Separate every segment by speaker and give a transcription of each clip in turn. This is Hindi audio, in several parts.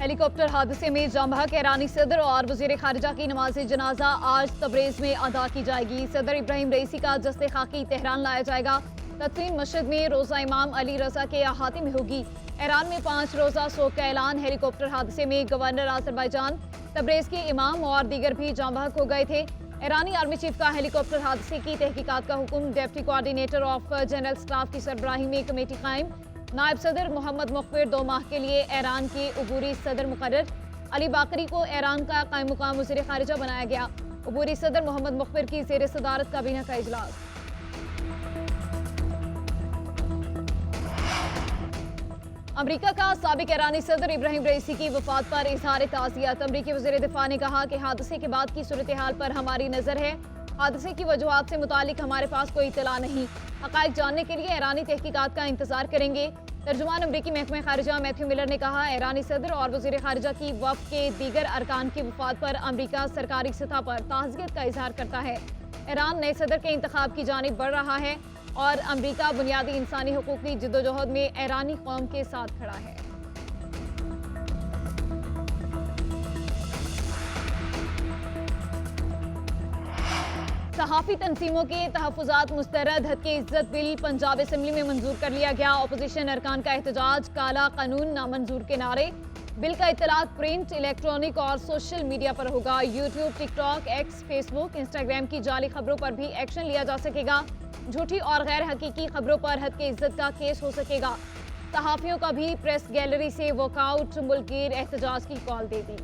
Speaker 1: हेलीकॉप्टर हादसे में जाम बहक ईरानी सदर और वजीर खारजा की नमाज जनाजा आज तबरेज में अदा की जाएगी। सदर इब्राहिम रईसी का जस्ते खाकी तेहरान लाया जाएगा। तदफीन मस्जिद में रोज़ा इमाम अली रजा के अहाते में होगी। ईरान में 5 रोज़ा शोक का ऐलान। हेलीकॉप्टर हादसे में गवर्नर अजरबैजान, तबरेज के इमाम और दीगर भी जाम बहक हो गए थे। ईरानी आर्मी चीफ का हेलीकॉप्टर हादसे की तहकीकात का हुक्म। Deputy coordinator of general staff की सरबराही में कमेटी कायम। नायब सदर मोहम्मद मुखबिर 2 माह के लिए ईरान के अबूरी सदर मुकर्रर। अली बाकरी को ईरान का कायम मुकाम वज़ीर खारिजा बनाया गया। अबूरी सदर मोहम्मद मुखबिर की ज़ेर सदारत काबीना का इजलास। अमरीका का साबिक ईरानी सदर इब्राहिम रईसी की वफात पर इजहार ताज़ियत। अमरीकी वज़ीर दिफा ने कहा कि हादसे के बाद की सूरत हाल पर हमारी नज़र है। हादसे की वजूहात से मुतालिक हमारे पास कोई इत्तला नहीं। हक़ाइक़ जानने के लिए ईरानी तहकीकात का इंतजार करेंगे। तर्जुमान अमरीकी महकमा खारिजा मैथ्यू मिलर ने कहा, ईरानी सदर और वज़ीर खारिजा की वफ़द के दीगर अरकान की वफात पर अमरीका सरकारी सतह पर ताज़ियत का इजहार करता है। ईरान नए सदर के इंतखाब की जानिब बढ़ रहा है और अमरीका बुनियादी इंसानी हुकूक़ की जद्दोजहद में ईरानी कौम के साथ खड़ा है। सहाफ़ी तंजीमों के तहफ़्फ़ुज़ात मुस्तरद हद की इज्जत बिल पंजाब असम्बली में मंजूर कर लिया गया। अपोजिशन अरकान का एहतजाज, काला कानून नामंजूर के नारे। बिल का इत्तलाक प्रिंट, इलेक्ट्रॉनिक और सोशल मीडिया पर होगा। YouTube, TikTok, x, Facebook, Instagram की जाली खबरों पर भी एक्शन लिया जा सकेगा। झूठी और गैर हकीकी खबरों पर हद की इज्जत का केस हो सकेगा। सहाफ़ियों का भी प्रेस गैलरी से वॉकआउट। मुल्कगीर एहतजाज की कॉल दे दी।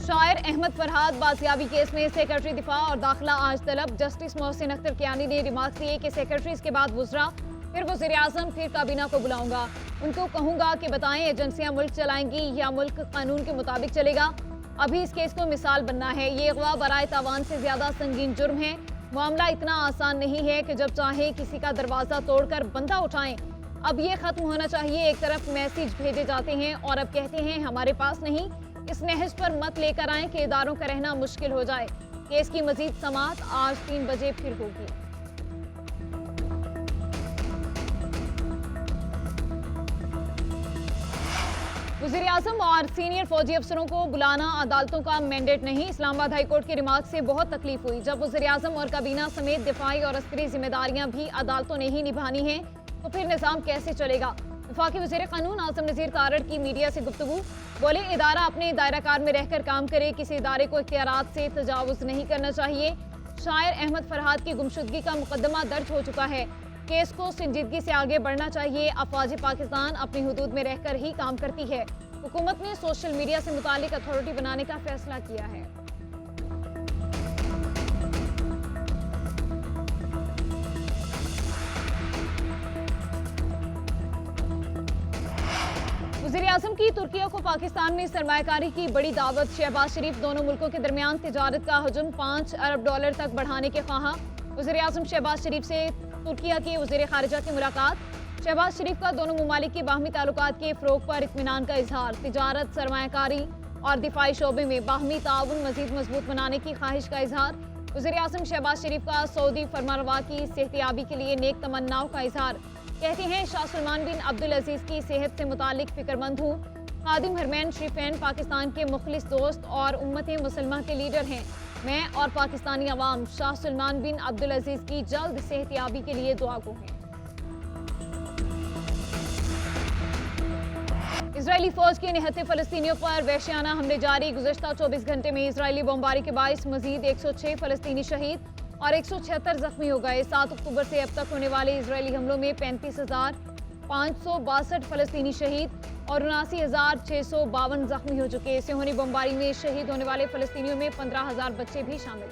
Speaker 1: शायर अहमद फरहाद बाजियाबी केस में सेक्रेटरी दिफा और दाखिला आज तलब। जस्टिस मोहसिन अख्तर कियानी ने रिमार्क दिए कि सेक्रेटरी के बाद वज़रा, फिर वज़ीर आज़म, फिर काबीना को बुलाऊंगा। उनको कहूंगा कि बताएं एजेंसियां मुल्क चलाएंगी या मुल्क कानून के मुताबिक चलेगा। अभी इस केस को मिसाल बनना है। ये अगवा बराए तावान से ज्यादा संगीन जुर्म है। मामला इतना आसान नहीं है कि जब चाहे किसी का दरवाजा तोड़कर बंदा उठाएं। अब ये खत्म होना चाहिए। एक तरफ मैसेज भेजे जाते हैं और अब कहते हैं हमारे पास नहीं। इस नहज पर मत लेकर आएं कि इदारों का रहना मुश्किल हो जाए। केस की मजीद समाअत आज 3 बजे फिर होगी। वज़ीर आज़म और सीनियर फौजी अफसरों को बुलाना अदालतों का मैंडेट नहीं। इस्लामाबाद हाई कोर्ट के रिमार्क से बहुत तकलीफ हुई। जब वज़ीर आज़म और काबीना समेत दिफाई और अस्करी जिम्मेदारियां भी अदालतों ने ही निभानी हैं तो फिर निज़ाम कैसे चलेगा। वफाकी वज़ीर कानून आज़म नज़ीर तारड़ की मीडिया से गुफ्तगू। बोले, इदारा अपने दायरा कार में रहकर काम करे। किसी इदारे को इख्तियारात से तजावुज़ नहीं करना चाहिए। शायर अहमद फरहाद की गुमशुदगी का मुकदमा दर्ज हो चुका है। केस को संजीदगी से आगे बढ़ना चाहिए। अफवाज पाकिस्तान अपनी हुदूद में रहकर ही काम करती है। हुकूमत ने सोशल मीडिया से मुतालिक अथॉरिटी बनाने का फैसला किया है। वज़ीर आज़म की तुर्किया को पाकिस्तान में सरमायाकारी की बड़ी दावत। शहबाज शरीफ दोनों मुल्कों के दरमियान तिजारत का हजम $5 अरब तक बढ़ाने के ख्वाहा। वज़ीर आज़म शहबाज शरीफ से तुर्किया के वज़ीर खारिजा की मुलाकात। शहबाज शरीफ का दोनों ममालिक के बाहमी ताल्लुकात के फ़रोग़ पर इत्मीनान का इजहार। तिजारत, सरमायाकारी और दिफाई शोबे में बाहमी ताउन मज़ीद मजबूत बनाने की ख्वाहिश का इजहार। वज़ीर आज़म शहबाज शरीफ का सऊदी फरमानरवा की सेहतियाबी के लिए नेक तमन्नाओं का इजहार। कहते हैं, शाह सलमान बिन अब्दुल अजीज़ की सेहत से मुतालिक फ़िक्रमंद हूँ। खादिम हरमैन शरीफैन पाकिस्तान के मुखलिस दोस्त और उम्मत मुसलमा के लीडर हैं। मैं और पाकिस्तानी अवाम शाह सलमान बिन अब्दुल अजीज़ की जल्द सेहतियाबी के लिए दुआ गो हैं। इजरायली फौज के निहत्ते फ़लस्तीनियों पर वहशियाना हमले जारी। गुज़श्ता 24 घंटे में इजरायली बमबारी के बाइस मजीद 106 फ़लस्तीनी शहीद और 176 जख्मी हो गए। 7 अक्टूबर से अब तक होने वाले इजरायली हमलों में 35,562 फ़लस्तीनी शहीद और 79,652 जख्मी हो चुके। इससे होने बमबारी में शहीद होने वाले फ़लस्तीनियों में 15,000 बच्चे भी शामिल।